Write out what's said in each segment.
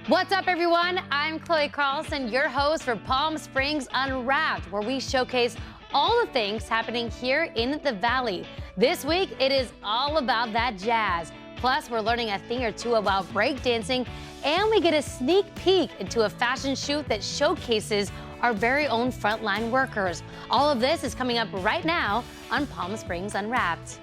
What's up, everyone? I'm Chloe Carlson, your host for Palm Springs Unwrapped, where we showcase all the things happening here in the Valley. This week, it is all about that jazz. Plus, we're learning a thing or two about breakdancing, and we get a sneak peek into a fashion shoot that showcases our very own frontline workers. All of this is coming up right now on Palm Springs Unwrapped.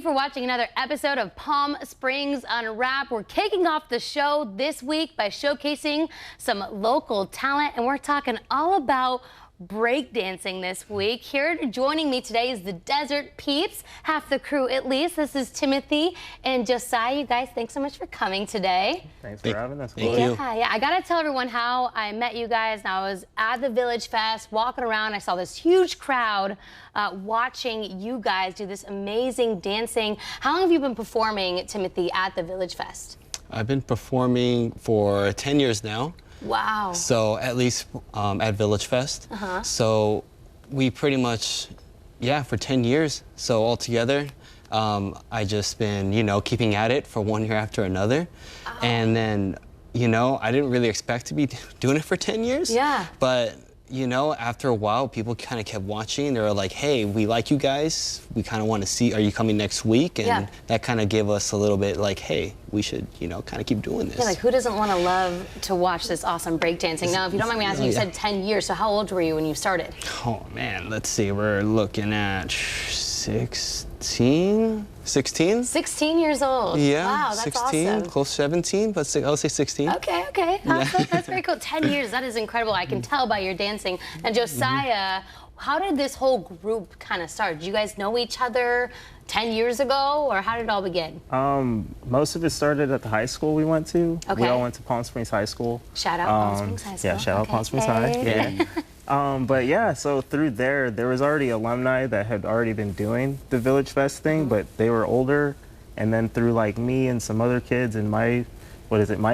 For watching another episode of Palm Springs Unwrapped. We're kicking off the show this week by showcasing some local talent, and we're talking all about breakdancing this week. Here joining me today is the Desert Peeps, half the crew at least. This is Timothy and Josiah. You guys, thanks so much for coming today. Thanks for having us. Thank you. Yeah, I gotta tell everyone how I met you guys. I was at the Village Fest, walking around. I saw this huge crowd watching you guys do this amazing dancing. How long have you been performing, Timothy, at the Village Fest? I've been performing for 10 years now. Wow. So at least at Village Fest. So we pretty much, for 10 years. So altogether, I just been, keeping at it for one year after another. And then, I didn't really expect to be doing it for 10 years. Yeah. But, after a while, people kind of kept watching. They were like, hey, we like you guys. We kind of want to see, are you coming next week? And that kind of gave us a little bit like, hey, we should, kind of keep doing this. Yeah, like who doesn't want to love to watch this awesome breakdancing? Now, if you don't mind me asking, you said 10 years, so how old were you when you started? Oh man, let's see, we're looking at 16? 16 years old. Yeah, wow, that's 16, awesome. close 17, but I'll say 16. Okay. That's very cool. 10 years, that is incredible. I can tell by your dancing. And Josiah, how did this whole group kind of start? Did you guys know each other 10 years ago, or how did it all begin? Most of it started at the high school we went to. Okay. We all went to Palm Springs High School. Shout out Palm Springs High School. Yeah, shout out Palm Springs High. Yeah. But yeah, so through there was already alumni that had already been doing the Village Fest thing, but they were older. And then through like me and some other kids in my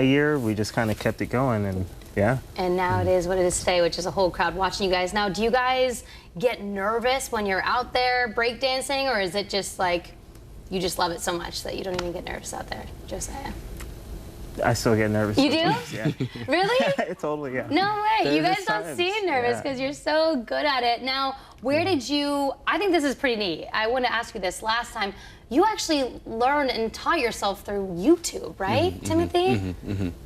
year, we just kind of kept it going, and yeah. And now it is what it is today, which is a whole crowd watching you guys. Now, do you guys get nervous when you're out there breakdancing, or is it just like you just love it so much that you don't even get nervous out there, Josiah? I still get nervous. You do? Yeah. Really? Totally, yeah. No way. There's you guys just don't times. seem nervous because you're so good at it. Now, where did you, I think this is pretty neat. I want to ask you this last time. You actually learned and taught yourself through YouTube, right, Timothy?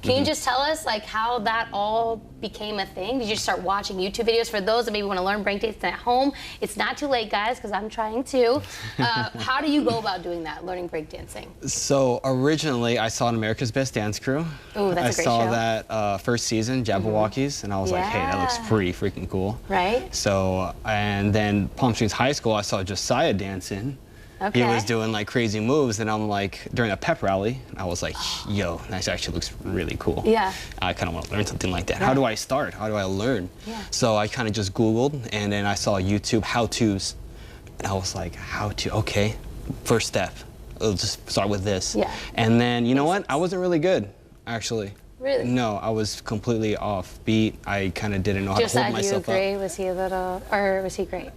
Can you just tell us like how that all became a thing? Did you start watching YouTube videos? For those that maybe want to learn breakdancing at home, it's not too late, guys, because I'm trying to. How do you go about doing that, learning breakdancing? So originally, I saw America's Best Dance Crew. Ooh, that's a great show. I saw that first season, Jabberwockies, and I was like, hey, that looks pretty freaking cool. Right. So, and then Palm Springs High School, I saw Josiah dancing. Okay. He was doing like crazy moves, and I'm like, during a pep rally, I was like, yo, that actually looks really cool. Yeah. I kind of want to learn something like that. How do I start? How do I learn? Yeah. So I kind of just Googled, and then I saw YouTube how-tos, and I was like, how-to, okay, first step, I'll just start with this. Yeah. And then, you know what? I wasn't really good, actually. Really? No, I was completely off beat. I kind of didn't know how to hold myself do you agree? up. Was he a little, or was he great?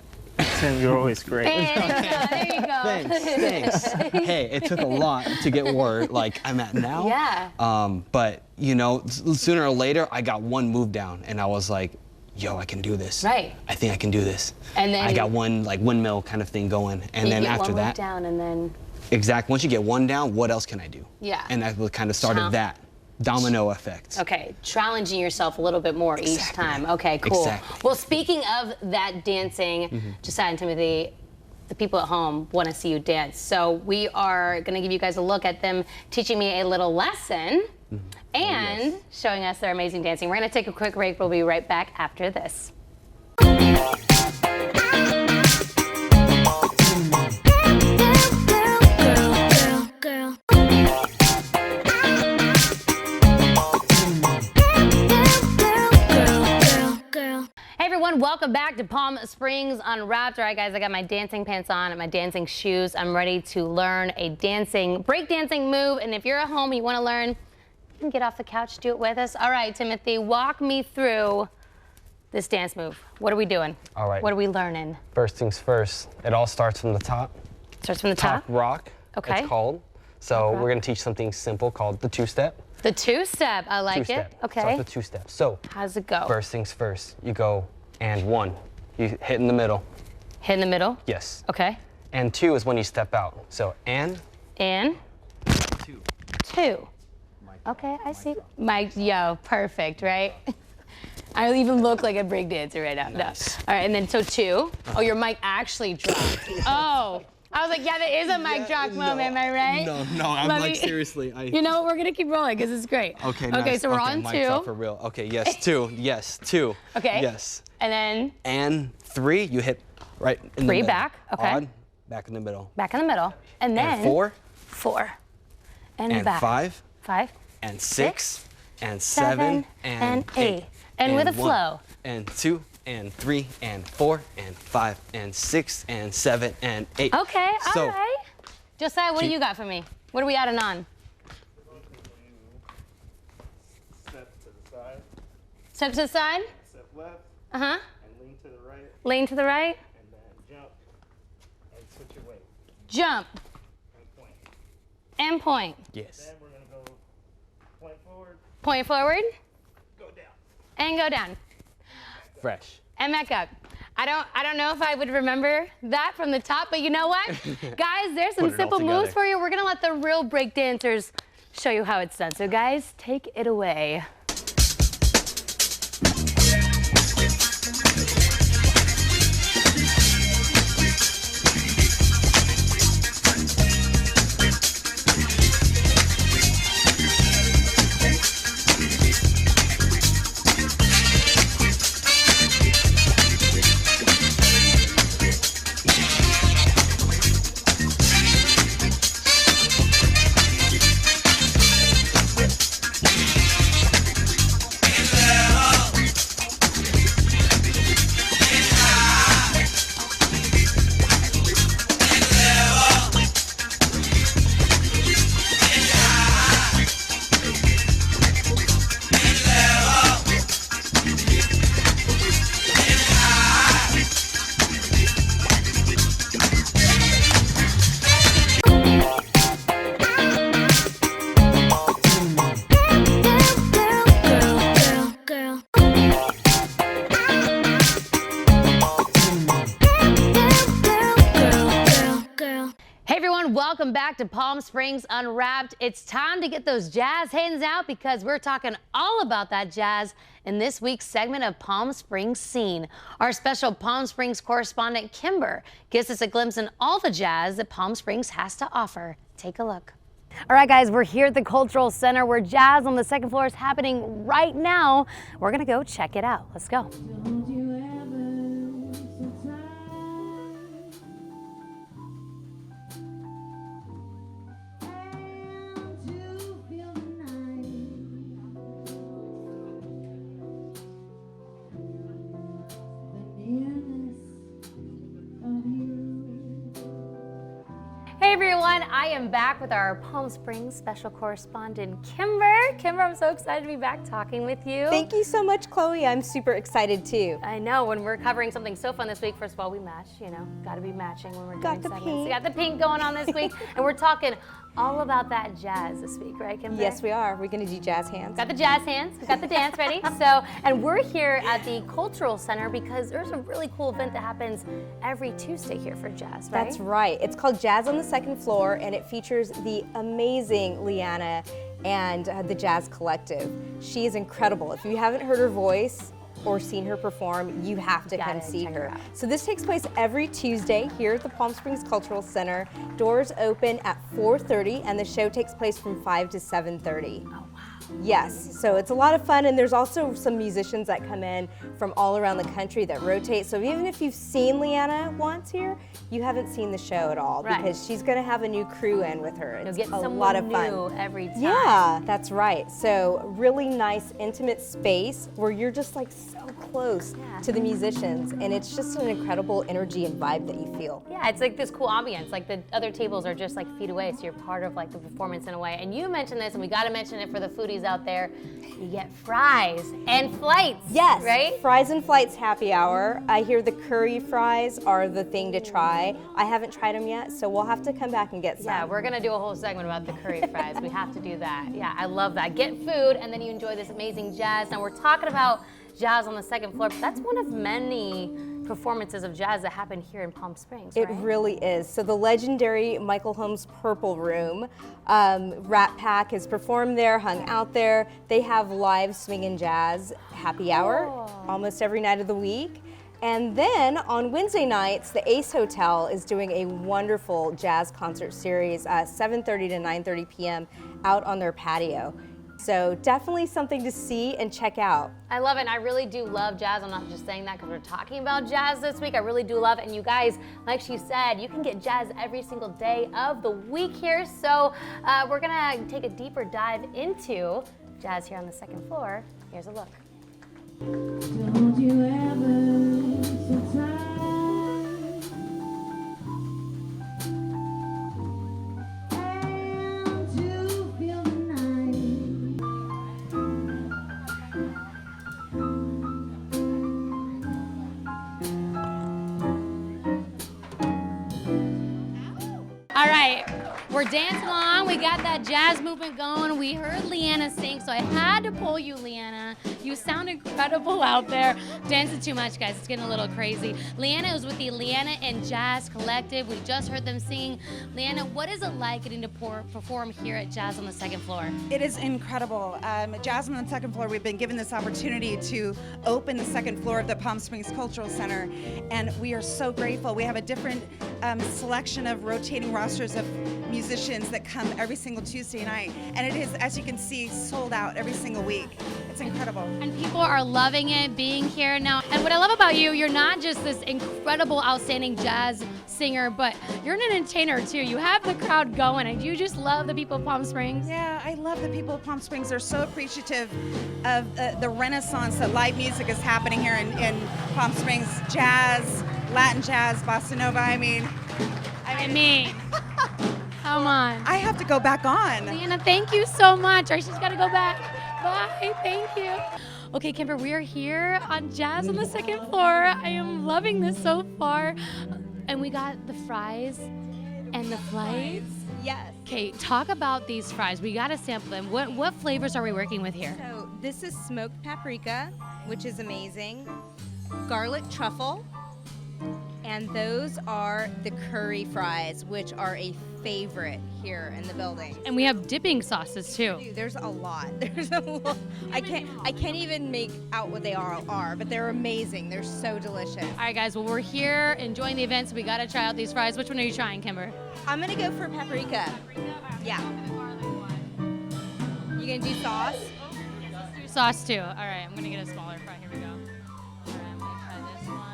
Tim, you're always great. There you go. Thanks. Hey, it took a lot to get where like I'm at now. Yeah. But sooner or later, I got one move down, and I was like, yo, I can do this. Right. I think I can do this. And then I got one like windmill kind of thing going, and then after that, down, and then. Exactly. Once you get one down, what else can I do? Yeah. And that kind of started that domino effect. Okay, challenging yourself a little bit more each time. Okay, cool. Exactly. Well, speaking of that dancing, Josiah and Timothy, the people at home want to see you dance. So we are going to give you guys a look at them teaching me a little lesson and showing us their amazing dancing. We're going to take a quick break. We'll be right back after this. everyone, welcome back to Palm Springs Unwrapped. All right, guys, I got my dancing pants on and my dancing shoes. I'm ready to learn a breakdancing move. And if you're at home and you want to learn, you can get off the couch, do it with us. All right, Timothy, walk me through this dance move. What are we doing? All right. What are we learning? First things first, it all starts from the top. Starts from the top? Rock, Okay. it's called. So we're gonna teach something simple called the two-step. The two-step, I like Two-step. it. Okay. Starts with two-step. So, how's it go? first things first, you go and one. You hit in the middle. Hit in the middle? Yes. Okay. And two is when you step out. So, and two. Two. Okay, I see. Mike, yo, perfect, right? I even look like a breakdancer right now. Nice. No. All right, and then so two. Oh, your mic actually dropped. Oh. I was like, yeah, that is a mic drop moment, am I right? No, I'm Let like me- seriously. You know what? We're gonna keep rolling because it's great. Okay, Okay, nice. so we're on mic two. drop for real. Okay, yes, two. Yes, two. Okay. Yes. And then And three, you hit right in the Three middle. back, okay. Odd, back in the middle. back in the middle. And then And four, Four. And, and back. five, Five. and six, and Seven, seven, and eight. And with a one, flow. And two, and three, and four, and five, and six, and seven, and eight. Okay, So, all right. Josiah, what do you got for me? What are we adding on? Step to the side, Step to the side. step left, Uh-huh. and lean to the right, Lean to the right. and then jump and switch your weight Jump. and point. And point. yes. Then we're gonna go point forward, Point forward. go down. And go down. Fresh. And back up. I don't know if I would remember that from the top, but you know what? Guys, there's some Put it all simple moves together. for you. We're gonna let the real break dancers show you how it's done. So guys, take it away. Hey everyone, welcome back to Palm Springs Unwrapped. It's time to get those jazz hands out because we're talking all about that jazz in this week's segment of Palm Springs Scene. Our special Palm Springs correspondent, Kimber, gives us a glimpse in all the jazz that Palm Springs has to offer. Take a look. All right, guys, we're here at the Cultural Center where jazz on the second floor is happening right now. We're gonna go check it out. Let's go. Hey everyone, I am back with our Palm Springs special correspondent, Kimber. Kimber, I'm so excited to be back talking with you. Thank you so much, Chloe. I'm super excited too. I know, when we're covering something so fun this week, first of all, we match, you know, gotta be matching when we're Got doing the segments. pink. We got the pink going on this week, and we're talking all about that jazz this week, right, Kimber? Yes, we are. We're going to do jazz hands. Got the jazz hands, we got the dance ready. So, and we're here at the Cultural Center because there's a really cool event that happens every Tuesday here for jazz, right? That's right. It's called Jazz on the Second Floor, and it features the amazing Leanna and the Jazz Collective. She is incredible. If you haven't heard her voice or seen her perform, you have to come Gotta see check her her. out. So this takes place every Tuesday here at the Palm Springs Cultural Center. Doors open at 4:30, and the show takes place from 5 to 7:30. Oh, wow. Yes, so it's a lot of fun, and there's also some musicians that come in from all around the country that rotate. So even if you've seen Leanna once here, you haven't seen the show at all, Right. because she's going to have a new crew in with her. You'll It's get a someone lot of new fun. every time. Yeah, that's right. So really nice, intimate space where you're just like so close to the musicians, and it's just an incredible energy and vibe that you feel. Yeah, it's like this cool ambience. Like the other tables are just like feet away, so you're part of like the performance in a way. And you mentioned this, and we got to mention it for the foodies out there. You get fries and flights. Yes, right? Fries and Flights happy hour. I hear the curry fries are the thing to try. I haven't tried them yet, so we'll have to come back and get some. Yeah, we're gonna do a whole segment about the curry fries. We have to do that. Yeah, I love that. Get food, and then you enjoy this amazing jazz. Now we're talking about jazz on the second floor, but that's one of many performances of jazz that happen here in Palm Springs, It right? really is. So the legendary Michael Holmes Purple Room, Rat Pack has performed there, hung out there. They have live swingin' jazz happy hour almost every night of the week. And then on Wednesday nights, the Ace Hotel is doing a wonderful jazz concert series, 7:30 to 9:30 p.m. out on their patio. So definitely something to see and check out. I love it, and I really do love jazz. I'm not just saying that because we're talking about jazz this week. I really do love it, and you guys, like she said, you can get jazz every single day of the week here. So we're gonna take a deeper dive into jazz here on the second floor. Here's a look. Don't you ever so tired? And to feel the night. All right, we're dancing along. We got that jazz movement going. We heard Leanna sing, so I had to pull you, Leanna. You sound incredible out there. Dancing too much, guys. It's getting a little crazy. Leanna is with the Leanna and Jazz Collective. We just heard them singing. Leanna, what is it like getting to perform here at Jazz on the Second Floor? It is incredible. Jazz on the Second Floor, we've been given this opportunity to open the second floor of the Palm Springs Cultural Center, and we are so grateful. We have a different selection of rotating rosters of musicians that come every single Tuesday night, and it is, as you can see, sold out every single week. It's incredible. And people are loving it, being here now. And what I love about you, you're not just this incredible, outstanding jazz singer, but you're an entertainer too. You have the crowd going, and you just love the people of Palm Springs. Yeah, I love the people of Palm Springs. They're so appreciative of the renaissance that live music is happening here in Palm Springs. Jazz, Latin jazz, bossa nova. I mean, come on. I have to go back on. Leanna, thank you so much. All right, she's got to go back. Bye, thank you. Okay, Kimber, we are here on Jazz on the Second Floor. I am loving this so far. And we got the fries and the flights. Yes. Okay, talk about these fries. We got to sample them. What flavors are we working with here? So this is smoked paprika, which is amazing. Garlic truffle. And those are the curry fries, which are a favorite here in the building. And we have dipping sauces too. Dude, there's a lot. There's a lot. I can't even make out what they are, but they're amazing. They're so delicious. All right, guys. Well, we're here enjoying the event, so we got to try out these fries. Which one are you trying, Kimber? I'm gonna go for paprika. Yeah. You gonna do sauce? Let's do sauce too. All right, I'm gonna get a smaller fry. Here we go. All right, I'm gonna try this one.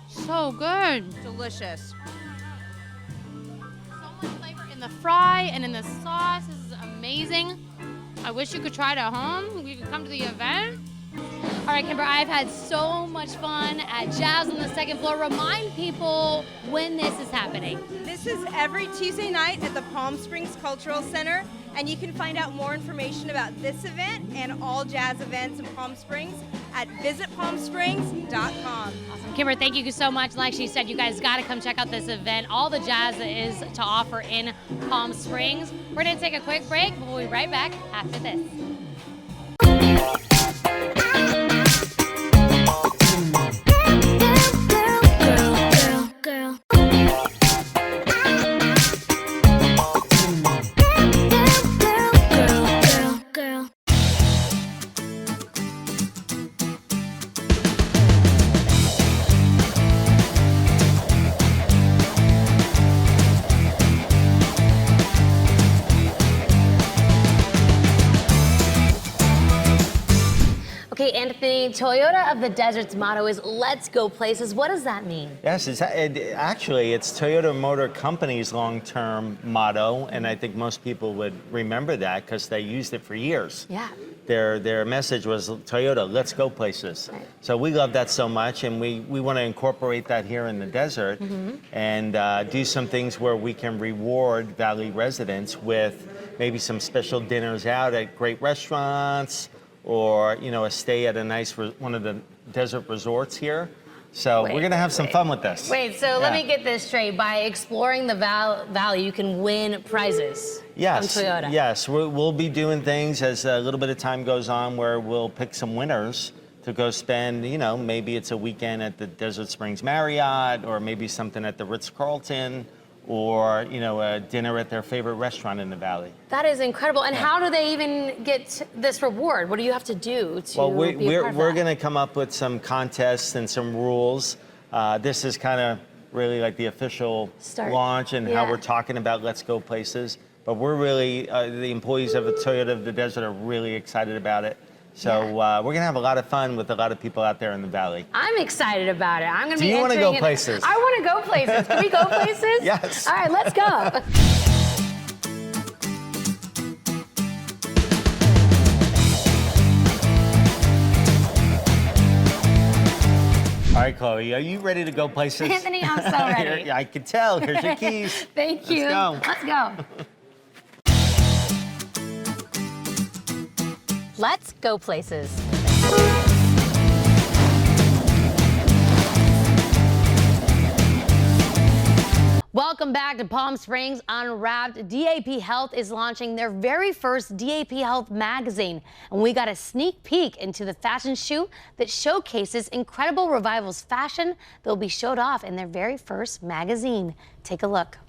So good. Delicious. So much flavor in the fry and in the sauce. This is amazing. I wish you could try it at home. We could come to the event. All right, Kimber, I've had so much fun at Jazz on the Second Floor. Remind people when this is happening. This is every Tuesday night at the Palm Springs Cultural Center, and you can find out more information about this event and all jazz events in Palm Springs at visitpalmsprings.com. Awesome. Kimber, thank you so much. Like she said, you guys got to come check out this event. All the jazz that is to offer in Palm Springs. We're going to take a quick break, but we'll be right back after this. The Toyota of the Desert's motto is "Let's go places." What does that mean? Yes, actually, it's Toyota Motor Company's long-term motto, and I think most people would remember that because they used it for years. Yeah. Their message was Toyota, let's go places. Right. So we love that so much, and we want to incorporate that here in the desert and do some things where we can reward Valley residents with maybe some special dinners out at great restaurants, or a stay at a nice one of the desert resorts here. So we're gonna have some fun with this. Wait, so let me get this straight. By exploring the valley, you can win prizes from Toyota. Yes, we'll be doing things as a little bit of time goes on where we'll pick some winners to go spend, maybe it's a weekend at the Desert Springs Marriott, or maybe something at the Ritz-Carlton, or a dinner at their favorite restaurant in the valley. That is incredible. And how do they even get this reward? What do you have to do to Well, be a part of we're that? going to come up with some contests and some rules. This is kind of really like the official launch and how we're talking about Let's Go Places. But we're really, the employees of the Toyota of the Desert are really excited about it. So we're going to have a lot of fun with a lot of people out there in the valley. I'm excited about it. I'm going to be Do you want to go entering places? I want to go places. Can we go places? Yes. All right, let's go. All right, Chloe, are you ready to go places? Anthony, I'm so ready. I can tell. Here's your keys. Thank you. Let's go. Let's go. Let's go places. Welcome back to Palm Springs Unwrapped. DAP Health is launching their very first DAP Health magazine, and we got a sneak peek into the fashion shoot that showcases Incredible Revival's fashion that will be showed off in their very first magazine. Take a look.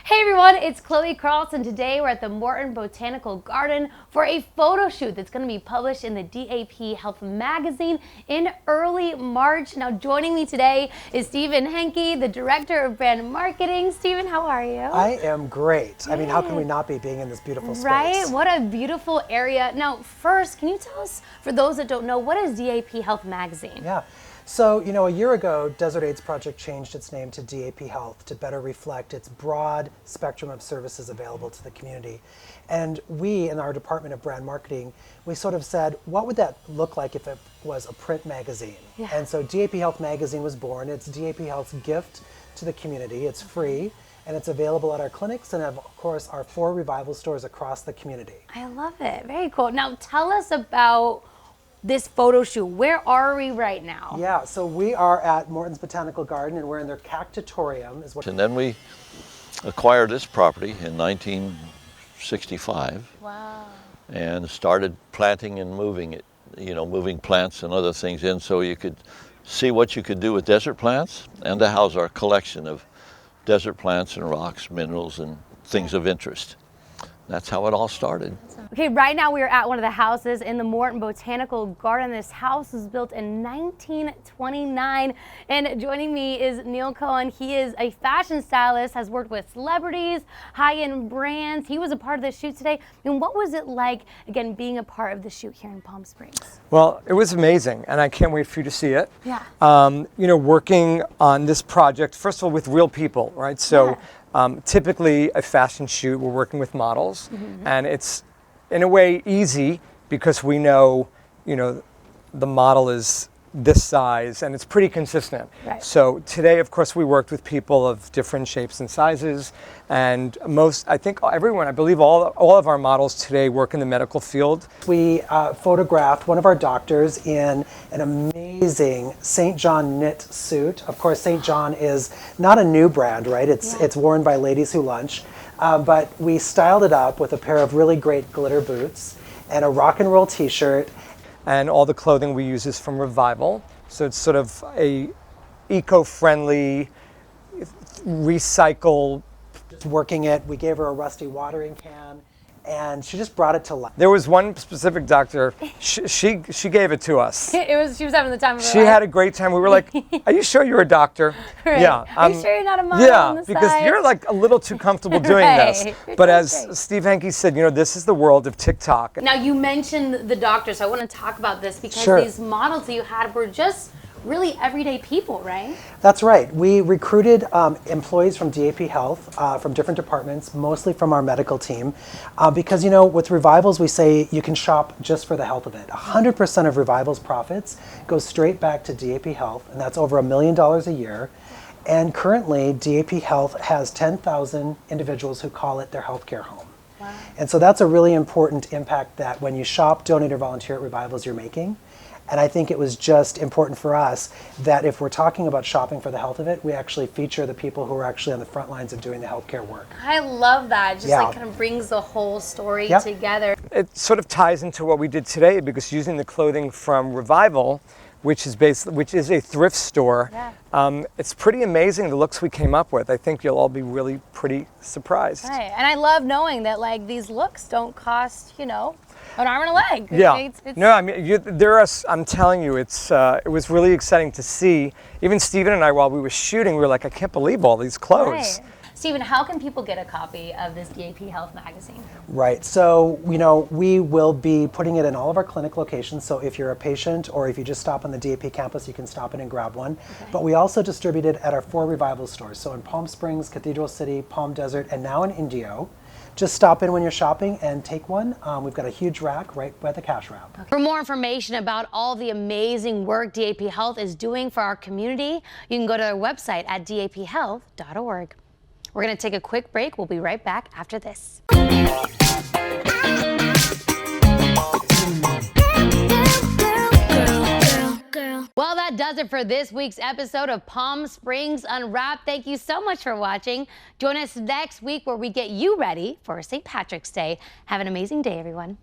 Hey everyone, it's Chloe Carlson. Today we're at the Morton Botanical Garden for a photo shoot that's going to be published in the DAP Health magazine in early March. Now joining me today is Stephen Henke, the Director of Brand Marketing. Stephen, how are you? I am great. I mean, how can we not be being in this beautiful space? Right? What a beautiful area. Now first, can you tell us, for those that don't know, what is DAP Health magazine? Yeah. So, a year ago, Desert AIDS Project changed its name to DAP Health to better reflect its broad spectrum of services available to the community. And we, in our Department of Brand Marketing, we sort of said, what would that look like if it was a print magazine? Yeah. And so DAP Health magazine was born. It's DAP Health's gift to the community. It's free, and it's available at our clinics and, of course, our 4 Revival stores across the community. I love it. Very cool. Now tell us about this photo shoot. Where are we right now? Yeah, so we are at Morton's Botanical Garden, and we're in their cactatorium. And then we acquired this property in 1965. Wow. And started planting and moving it, moving plants and other things in so you could see what you could do with desert plants and to house our collection of desert plants and rocks, minerals, and things of interest. That's how it all started. Okay, right now we are at one of the houses in the Morton Botanical Garden. This house was built in 1929. And joining me is Neil Cohen. He is a fashion stylist, has worked with celebrities, high-end brands. He was a part of the shoot today. And what was it like, again, being a part of the shoot here in Palm Springs? Well, it was amazing, and I can't wait for you to see it. Yeah. Working on this project, first of all, with real people, right? So. Typically, a fashion shoot, we're working with models, and it's, in a way, easy because we know, the model is this size, and it's pretty consistent. Right. So today, of course, we worked with people of different shapes and sizes, and I believe all of our models today work in the medical field. We photographed one of our doctors in an amazing St. John knit suit. Of course, St. John is not a new brand, right? It's worn by ladies who lunch, but we styled it up with a pair of really great glitter boots and a rock and roll t-shirt. And all the clothing we use is from Revival. So it's sort of a eco-friendly, recycle. Working it, we gave her a rusty watering can and she just brought it to life. There was one specific doctor, she gave it to us. She was having the time of her She life. had a great time. We were like, are you sure you're a doctor? Right. Yeah. Are you sure you're not a model Yeah, on the because side? you're like a little too comfortable doing this. Right. You're But doing as great. Steve Henke said, you know, this is the world of TikTok. Now, you mentioned the doctor, so I want to talk about this because Sure. these models that you had were just really everyday people, right? That's right. We recruited employees from DAP Health from different departments, mostly from our medical team, because, you know, with Revivals, we say you can shop just for the health of it. 100% of Revivals profits go straight back to DAP Health, and that's over $1 million a year. And currently, DAP Health has 10,000 individuals who call it their healthcare home. Wow. And so that's a really important impact that when you shop, donate, or volunteer at Revivals, you're making. And I think it was just important for us that if we're talking about shopping for the health of it, we actually feature the people who are actually on the front lines of doing the healthcare work. I love that. It just Yeah. like kind of brings the whole story Yep. together. It sort of ties into what we did today because using the clothing from Revival, which is a thrift store, it's pretty amazing the looks we came up with. I think you'll all be really pretty surprised. Right. And I love knowing that like these looks don't cost, you know, an arm and a leg. Yeah. It's No, I mean, I'm telling you, it was really exciting to see. Even Steven and I, while we were shooting, we were like, I can't believe all these clothes. Right. Stephen, how can people get a copy of this DAP Health magazine? Right. So, you know, we will be putting it in all of our clinic locations. So if you're a patient or if you just stop on the DAP campus, you can stop in and grab one. Okay. But we also distribute it at our 4 Revival stores. So in Palm Springs, Cathedral City, Palm Desert, and now in Indio. Just stop in when you're shopping and take one. We've got a huge rack right by the cash wrap. Okay. For more information about all the amazing work DAP Health is doing for our community, you can go to their website at daphealth.org. We're going to take a quick break. We'll be right back after this. Well, that does it for this week's episode of Palm Springs Unwrapped. Thank you so much for watching. Join us next week where we get you ready for St. Patrick's Day. Have an amazing day, everyone.